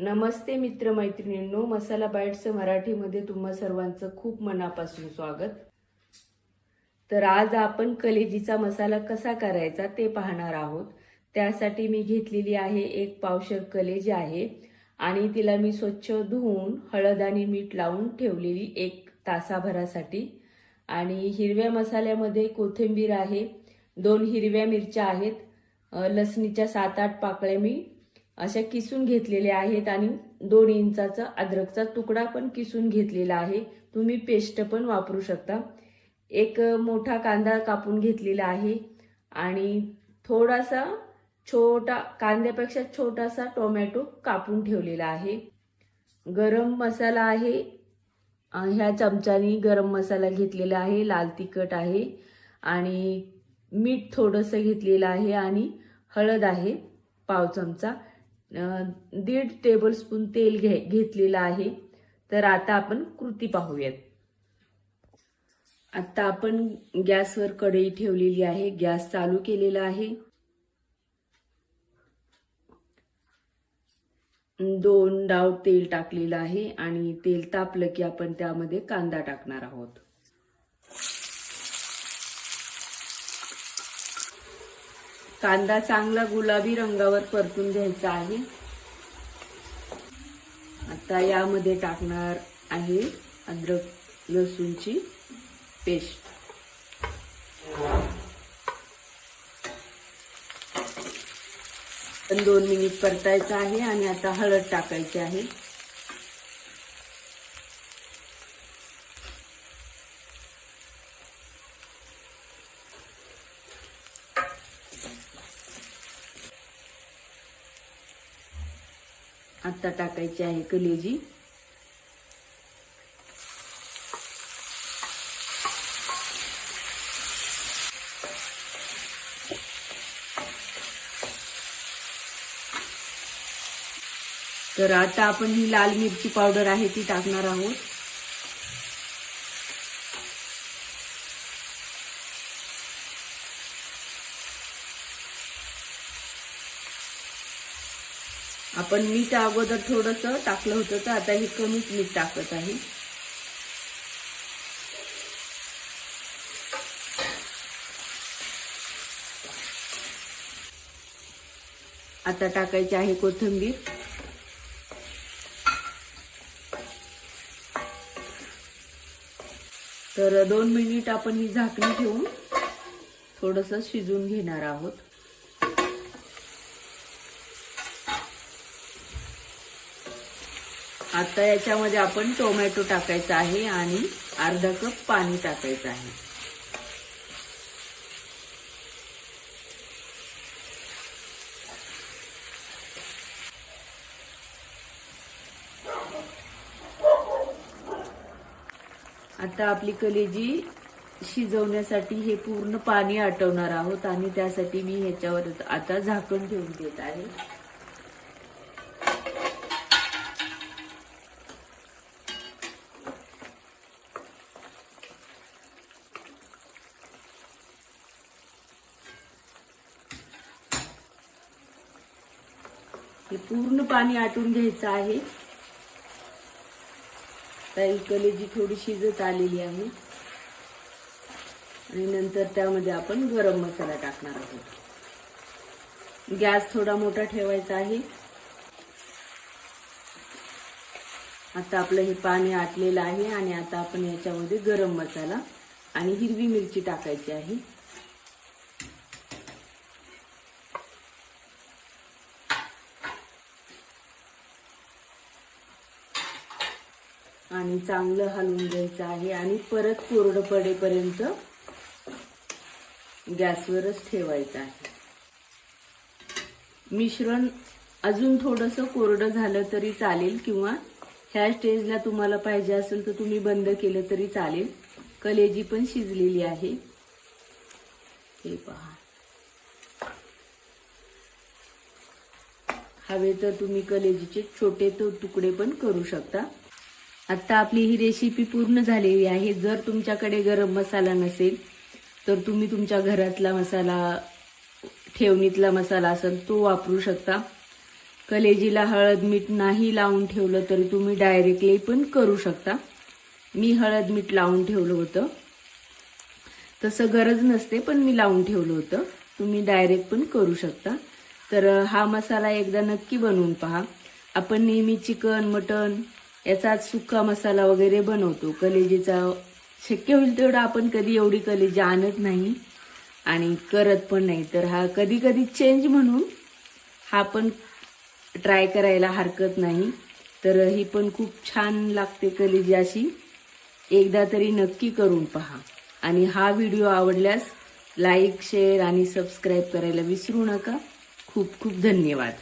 नमस्ते मित्रमैत्रिणींनो, मसाला bites मराठीमध्ये तुम्हा सर्वांचं खूप मनापासून स्वागत। तर आज आपण कलेजीचा मसाला कसा करायचा ते पाहणार आहोत। त्यासाठी मी घेतलेली आहे 1 पावशर कलेजी आहे आणि तिला मी स्वच्छ धुवून हळद आणि मीठ लावून ठेवलेली 1 तासाभरासाठी। आणि हिरव्या मसाल्यामध्ये कोथिंबीर आहे, 2 हिरव्या मिरच्या आहेत, लसणीच्या 7-8 पाकळ्या मी अशा किसून घेतलेल्या आहेत आणि 2 इंचाचा अद्रकचा तुकडा पण किसून घेतलेला आहे। तुम्ही पेस्ट पण वापरू शकता। एक मोठा कांदा कापून घेतलेला आहे आणि थोडासा छोटा कांद्यापेक्षा छोटासा टोमॅटो कापून ठेवलेला आहे। गरम मसाला आहे, ह्या चमच्यानी गरम मसाला घेतलेला आहे, लाल तिखट आहे आणि मीठ थोडंसं घेतलेलं आहे आणि हळद आहे पाव चमचा, 1.5 टेबलस्पून तेल घेतलेलं आहे। तर आता आपण कृती पाहूयात। आता आपण गॅसवर कढई ठेवलेली आहे, गॅस चालू केलेला आहे। 2 डाव तेल टाकलेलं आहे आणि तेल तापलं की आपण त्यामध्ये कांदा टाकणार आहोत। कांदा चांगला गुलाबी रंगावर परतून घ्यायचा आहे। आता यामध्ये टाकणार आहे अद्रक लसूणची पेस्ट। पण 2 मिनिट परतायचं आहे आणि आता हळद टाकायची आहे। आता टाकायची आहे कलेजी। तर आता आपण ही लाल मिरची पावडर आहे ती टाकणार आहोत। आपण मीठ अगोदर थोडंसं टाकलं होतं, तर आता हे कमीच मीठ टाकत आहे। आता टाकायची आहे कोथिंबीर। तर 2 मिनिट आपण ही झाकणी ठेवून थोडंसं शिजवून घेणार आहोत। आता याच्यामध्ये आपण टोमॅटो टाकायचा आहे आणि अर्धा कप पाणी टाकायचं आहे। आता आपली कलेजी शिजवण्यासाठी हे पूर्ण पाणी आटवणार आहोत आणि त्यासाठी मी ह्याच्यावर आता झाकण ठेवून देत आहे। हे पूर्ण पाणी आटून घ्यायचं आहे। तर कलेजी थोडी शिजत आलेली आहे आणि नंतर त्यामध्ये आपण गरम मसाला टाकणार आहोत। गॅस थोडा मोठा ठेवायचा आहे। आता आपलं हे पाणी आटलेलं आहे आणि आता आपण याच्यामध्ये गरम मसाला आणि हिरवी मिरची टाकायची आहे। आणि चांगलं हलवून घ्यायचं आहे आणि परत कोरडं पडेपर्यंत गॅसवरच ठेवायचं आहे। मिश्रण अजून थोडंसं कोरडं झालं तरी चालेल किंवा ह्या स्टेजला तुम्हाला पाहिजे असेल तर तुम्ही बंद केलं तरी चालेल। कलेजी पण शिजलेली आहे, हे पहा। हवे तर तुम्ही कलेजीचे छोटे तुकडे पण करू शकता। आता आपली ही रेसिपी पूर्ण झालेली आहे। जर तुमच्याकडे गरम मसाला नसेल तर तुम्ही तुमच्या घरातला मसाला, ठेवणीतला मसाला असेल तो वापरू शकता। कलेजीला हळद मीठ नाही लावून ठेवलं तरी तुम्ही डायरेक्टली पण करू शकता. मी हळद मीठ लावून ठेवलं होतं. तसं गरज नसते पण मी लावून ठेवलं होतं. तुम्ही डायरेक्ट पण करू शकता. तर हा मसाला एकदा नक्की बनवून पहा. आपण नेहमी चिकन मटन याचाच सुक्का मसाला वगैरे बनवतो. कलेजीचा शक्य होईल तेवढं आपण कधी एवढी कलेजी आणत नाही आणि करत पण नाही. तर हा कधी कधी चेंज म्हणून हा पण ट्राय करायला हरकत नाही. तर ही पण खूप छान लागते कलेजी अशी. एकदा तरी नक्की करून पहा. आणि हा व्हिडिओ आवडल्यास लाईक शेअर आणि सबस्क्राईब करायला विसरू नका. खूप खूप धन्यवाद.